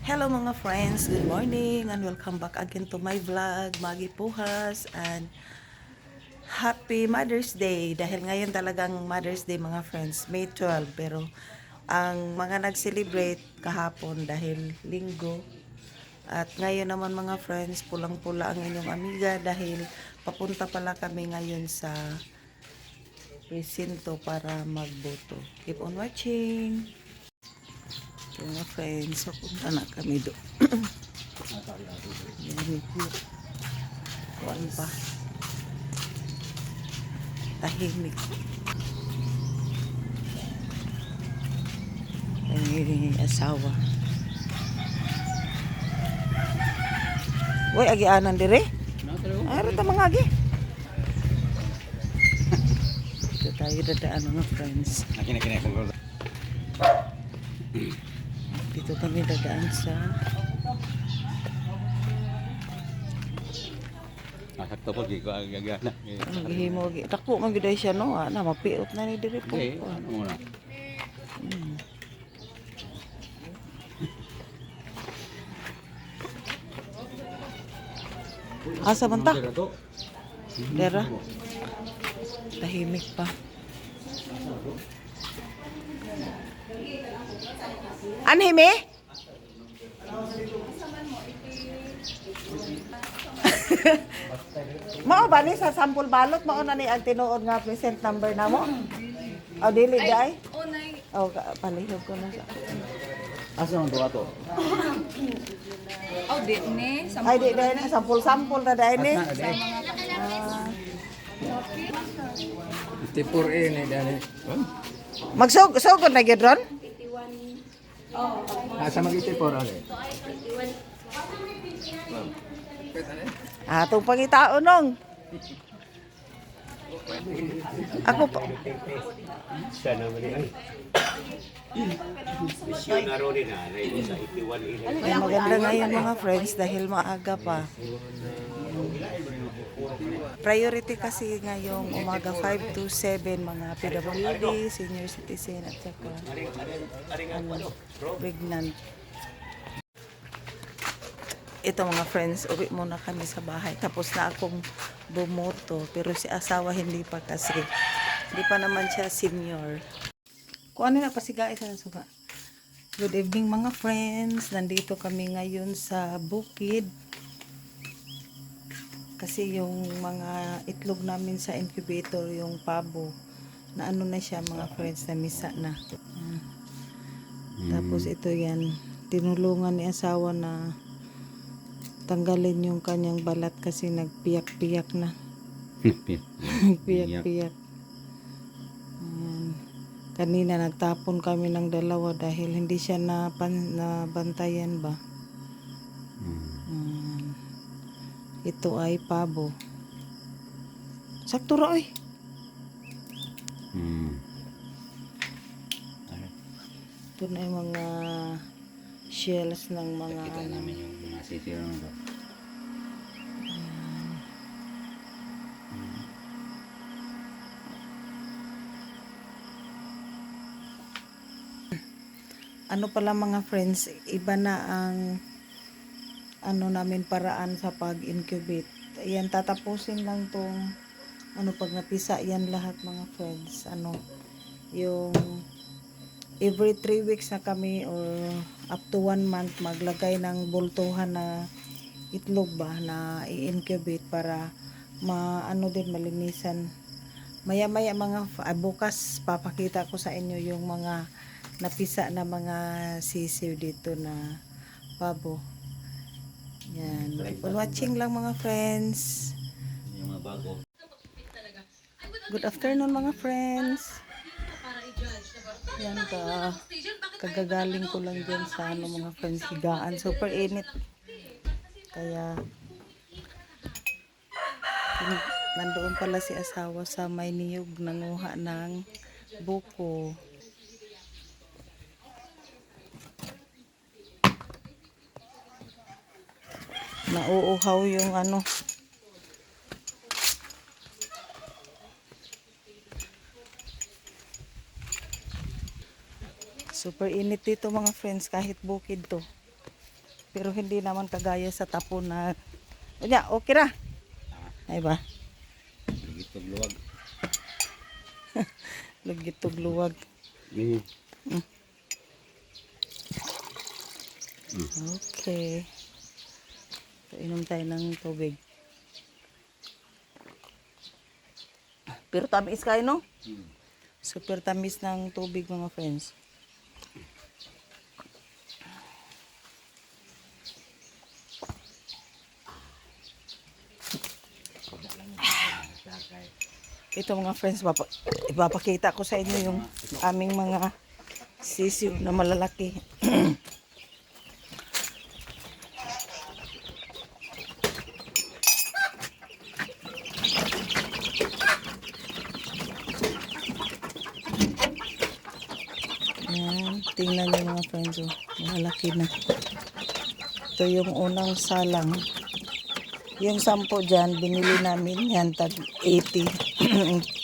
Hello mga friends, good morning and welcome back again to my vlog, Maggie Puhas, and happy Mother's Day. Dahil ngayon talagang Mother's Day mga friends, May 12, pero ang mga nag-celebrate kahapon dahil linggo. At ngayon naman mga friends, pulang-pula ang inyong amiga dahil papunta pala kami ngayon sa presinto para magboto. Keep on watching. Mga friends, papunta na kami doon. Yan, kuwan pa. Tahimik. Ang asawa. Uy, agianan dire? Ay, rita mga agi. Ito tayo dadaan mga friends. Dito kami dadaan sa Sakto po di ko agagana. himo. Dako man gyud siya no, na mapiot na ni dire po. Okay, ano muna? Asa man ta? Dera. Tahimik pa. Anhime? Mao ba ni sa sample balot mao na ni ang tinuod nga present number namo? O dili day? O palihog ko na sa. Asa ang duwa to? Oh, di ni. Ay di day na sample na day ni. Tipur ini dali. Magsugod na gyud ron? Asa magitipur ali? Atong pangitao nong. Ako pa. Ay, maganda ngayon mga friends dahil maaga pa. Priority kasi ngayong umaga 5 to 7 mga PWD, senior citizen at saka pregnant. Ito mga friends, uwi muna kami sa bahay. Tapos na akong bumoto. Pero si asawa hindi pa kasi. Hindi pa naman siya senior. Kung ano na pasigay sa nasuka. Good evening mga friends. Nandito kami ngayon sa bukid. Kasi yung mga itlog namin sa incubator, yung pabo, na ano na siya mga friends, na misa na. Tapos ito yan. Tinulungan ni asawa na tanggalin yung kanyang balat kasi nagpiyak-piyak na. Nagpiyak-piyak. Kanina nagtapon kami ng dalawa dahil hindi siya nabantayan ba. Ito ay pabo. Sakto ra oy. Ito na yung mga shells ng mga Kita namin yung pinasisiro nito. ano pala mga friends, iba na ang ano namin paraan sa pag-incubate. Ayan, tatapusin lang tong ano pag napisa yan lahat mga friends. Ano, yung every 3 weeks na kami or up to 1 month maglagay ng bultuhan na itlog ba na i-incubate para maano din malinisan. Maya-maya mga bukas papakita ko sa inyo yung mga napisa na mga sisiw dito na pabo. Yan. Keep on watching lang mga friends. Yung mga bago. Good afternoon mga friends. Yan kagagaling ko lang dyan sa ano mga friends, higaan. Super init. Kaya nandoon pala si asawa sa may niyog nanguha ng buko. Nauuhaw yung ano. Super init dito mga friends kahit bukid to. Pero hindi naman kagaya sa tapon na, unya, okay ra. Ay ba? Ito luwag. Lugit og luwag. Ini. Okay. So, inom tayo ng tubig. Pero tamis kayo, no? Super tamis ng tubig, mga friends. Ito mga friends, ipapakita ko sa inyo yung aming mga sisiw na malalaki. Yan, tingnan nyo mga friends, oh, malalaki na. Ito yung unang salang. Yung 10 dyan, binili namin yan, tag 80.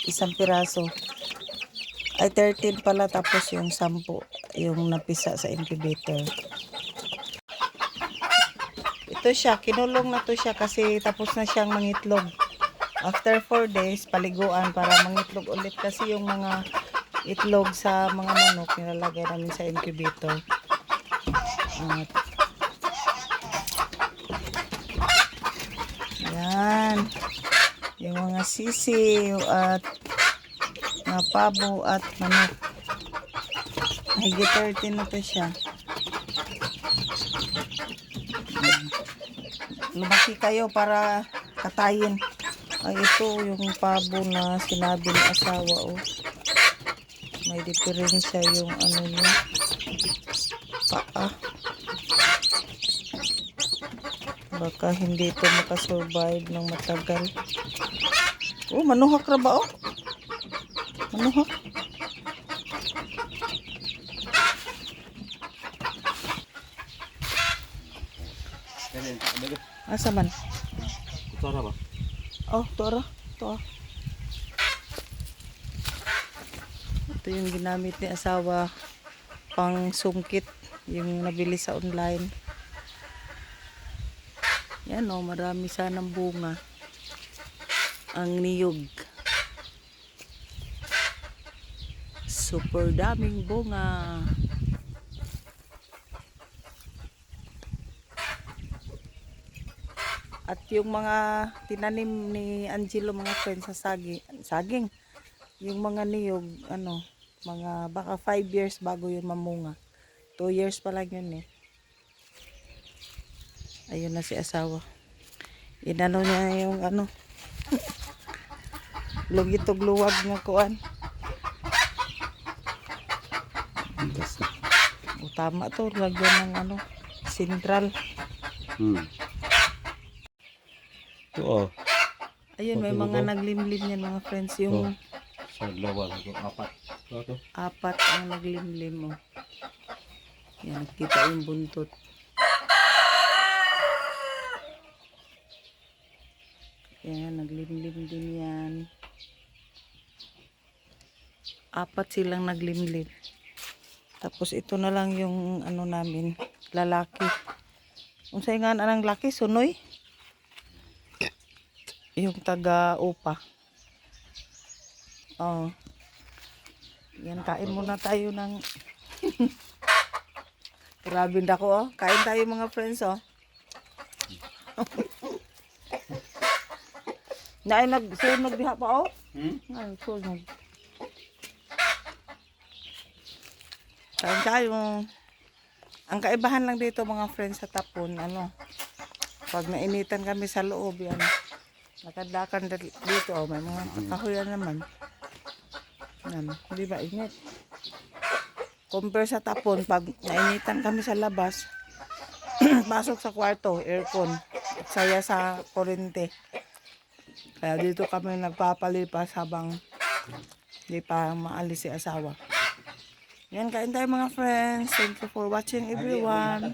Isang piraso. Ay, 13 pala, tapos yung 10, yung napisa sa incubator. Ito siya, kinulong na to siya kasi tapos na siyang mangitlog. After 4 days, paliguan para mangitlog ulit kasi yung mga itlog sa mga manok nilalagay namin sa incubator. At yan, yung mga sisiw at mga pabo at manok. Higit 13 na to siya. Lumaki kayo para katayin. Ay, ito yung pabo na sinabi ng asawa, oh. May diferensya yung ano niya, paa. Baka hindi ito makasurvive ng matagal. Oh, manuhak ra ba, oh? Manuhak. Asa man? Ito na ba? Oh, tora. Ito. Ito yung ginamit ni asawa pang sungkit, yung nabili sa online. Yan, oh, marami sanang bunga. Ang niyog. Super daming bunga. At yung mga tinanim ni Angelo, mga friends, sa saging, yung mga niyog, ano, mga baka 5 years bago yun mamunga. 2 years pa lang yun eh. Ayun na si asawa. Inano niya yung ano, lugitog luwag nga kuan. O, tama to, lagyan ng ano, sentral. Ito oh. Ayun, may mga naglimlim yan mga friends. Yung Sa lawag ito. 4. Ito. 4 ang naglimlim, oh. Yan, nakita yung buntot. Yan, naglimlim din yan. 4 silang naglimlim. Tapos ito na lang yung ano namin, lalaki. Kung sa nga anang laki, sunoy. Yung taga-upa. Oh. Yan, kain muna tayo ng grabe na ko, oh. Kain tayo mga friends, oh. Naay nagsunog diha pa, oh. Ay, sunog. Kain tayo. Ang kaibahan lang dito mga friends sa tapon, ano, pag nainitan kami sa loob, yan. Nakadakan dito, oh, may mga kahoyan naman. Yan, hindi ba init? Compare sa tapon, pag nainitan kami sa labas, pasok sa kwarto, aircon, at saya sa kurente. Kaya dito kami nagpapalipas habang hindi pa maalis si asawa. Yan, kain tayo mga friends. Thank you for watching everyone.